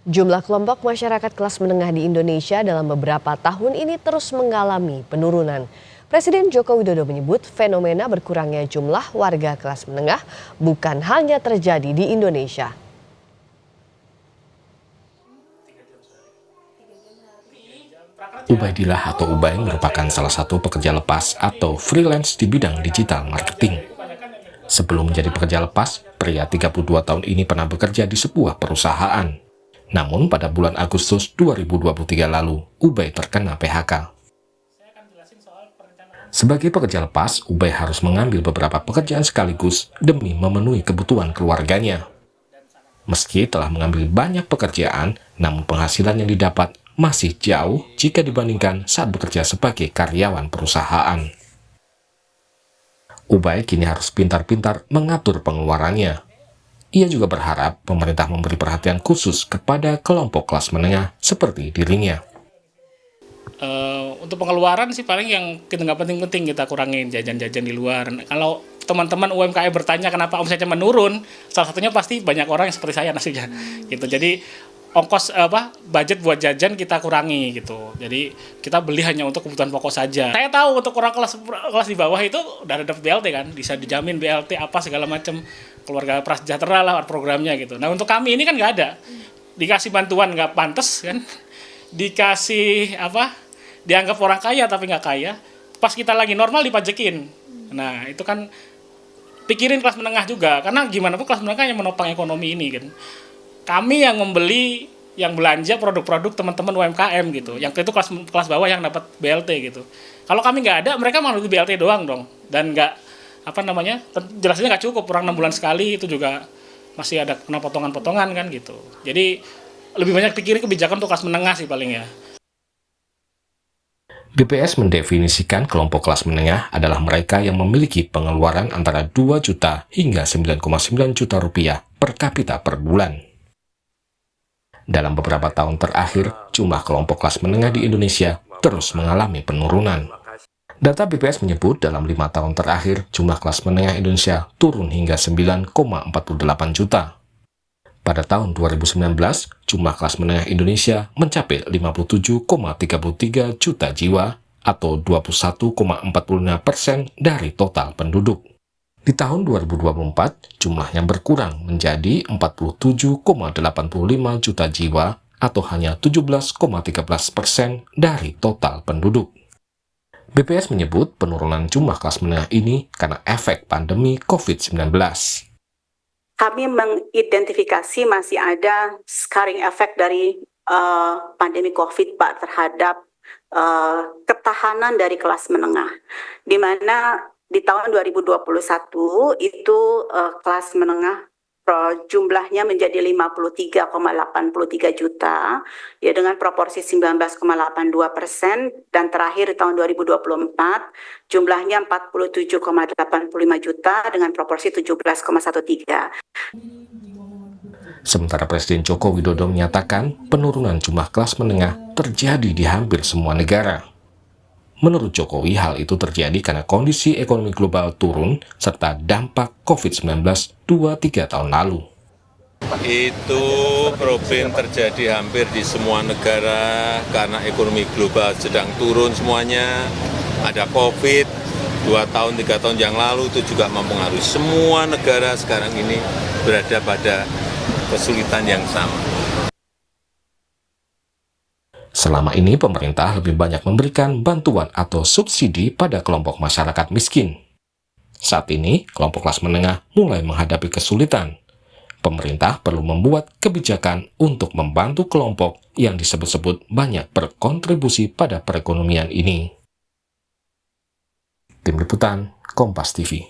Jumlah kelompok masyarakat kelas menengah di Indonesia dalam beberapa tahun ini terus mengalami penurunan. Presiden Joko Widodo menyebut fenomena berkurangnya jumlah warga kelas menengah bukan hanya terjadi di Indonesia. Ubaidillah atau Ubay merupakan salah satu pekerja lepas atau freelance di bidang digital marketing. Sebelum menjadi pekerja lepas, pria 32 tahun ini pernah bekerja di sebuah perusahaan. Namun pada bulan Agustus 2023 lalu, Ubay terkena PHK. Sebagai pekerja lepas, Ubay harus mengambil beberapa pekerjaan sekaligus demi memenuhi kebutuhan keluarganya. Meski telah mengambil banyak pekerjaan, namun penghasilan yang didapat masih jauh jika dibandingkan saat bekerja sebagai karyawan perusahaan. Ubay kini harus pintar-pintar mengatur pengeluarannya. Ia juga berharap pemerintah memberi perhatian khusus kepada kelompok kelas menengah seperti dirinya. Untuk pengeluaran sih paling yang kita nggak penting-penting kita kurangin jajan-jajan di luar. Kalau teman-teman UMKM bertanya kenapa omsetnya menurun, salah satunya pasti banyak orang yang seperti saya nasibnya gitu. Jadi ongkos budget buat jajan kita kurangi gitu. Jadi kita beli hanya untuk kebutuhan pokok saja. Saya tahu untuk orang kelas di bawah itu udah ada BLT kan, bisa dijamin BLT apa segala macam, keluarga prasejahtera lah programnya gitu. Nah untuk kami ini kan nggak ada, dikasih bantuan nggak pantas kan, dikasih dianggap orang kaya tapi nggak kaya. Pas kita lagi normal dipajekin. Nah itu kan pikirin kelas menengah juga, karena gimana pun kelas menengah yang menopang ekonomi ini kan. Kami yang membeli, yang belanja produk-produk teman-teman UMKM gitu. Yang itu kelas bawah yang dapat BLT gitu. Kalau kami nggak ada, mereka malah BLT doang dong. Dan nggak, jelasnya nggak cukup. Kurang 6 bulan sekali itu juga masih ada kena potongan-potongan kan gitu. Jadi lebih banyak pikirin kebijakan untuk kelas menengah sih paling ya. BPS mendefinisikan kelompok kelas menengah adalah mereka yang memiliki pengeluaran antara 2 juta hingga 9,9 juta rupiah per kapita per bulan. Dalam beberapa tahun terakhir, jumlah kelompok kelas menengah di Indonesia terus mengalami penurunan. Data BPS menyebut dalam 5 tahun terakhir, jumlah kelas menengah Indonesia turun hingga 9,48 juta. Pada tahun 2019, jumlah kelas menengah Indonesia mencapai 57,33 juta jiwa atau 21,45% dari total penduduk. Di tahun 2024, jumlahnya berkurang menjadi 47,85 juta jiwa atau hanya 17,13% dari total penduduk. BPS menyebut penurunan jumlah kelas menengah ini karena efek pandemi COVID-19. Kami mengidentifikasi masih ada scarring effect dari pandemi COVID, Pak, terhadap ketahanan dari kelas menengah, di mana di tahun 2021 itu kelas menengah jumlahnya menjadi 53,83 juta ya dengan proporsi 19,82%, dan terakhir di tahun 2024 jumlahnya 47,85 juta dengan proporsi 17,13. Sementara Presiden Joko Widodo menyatakan penurunan jumlah kelas menengah terjadi di hampir semua negara. Menurut Jokowi, hal itu terjadi karena kondisi ekonomi global turun serta dampak COVID-19 2-3 tahun lalu. Itu problem terjadi hampir di semua negara karena ekonomi global sedang turun semuanya. Ada COVID 2 tahun, 3 tahun yang lalu itu juga mempengaruhi semua negara sekarang ini berada pada kesulitan yang sama. Selama ini pemerintah lebih banyak memberikan bantuan atau subsidi pada kelompok masyarakat miskin. Saat ini, kelompok kelas menengah mulai menghadapi kesulitan. Pemerintah perlu membuat kebijakan untuk membantu kelompok yang disebut-sebut banyak berkontribusi pada perekonomian ini. Tim Liputan, Kompas TV.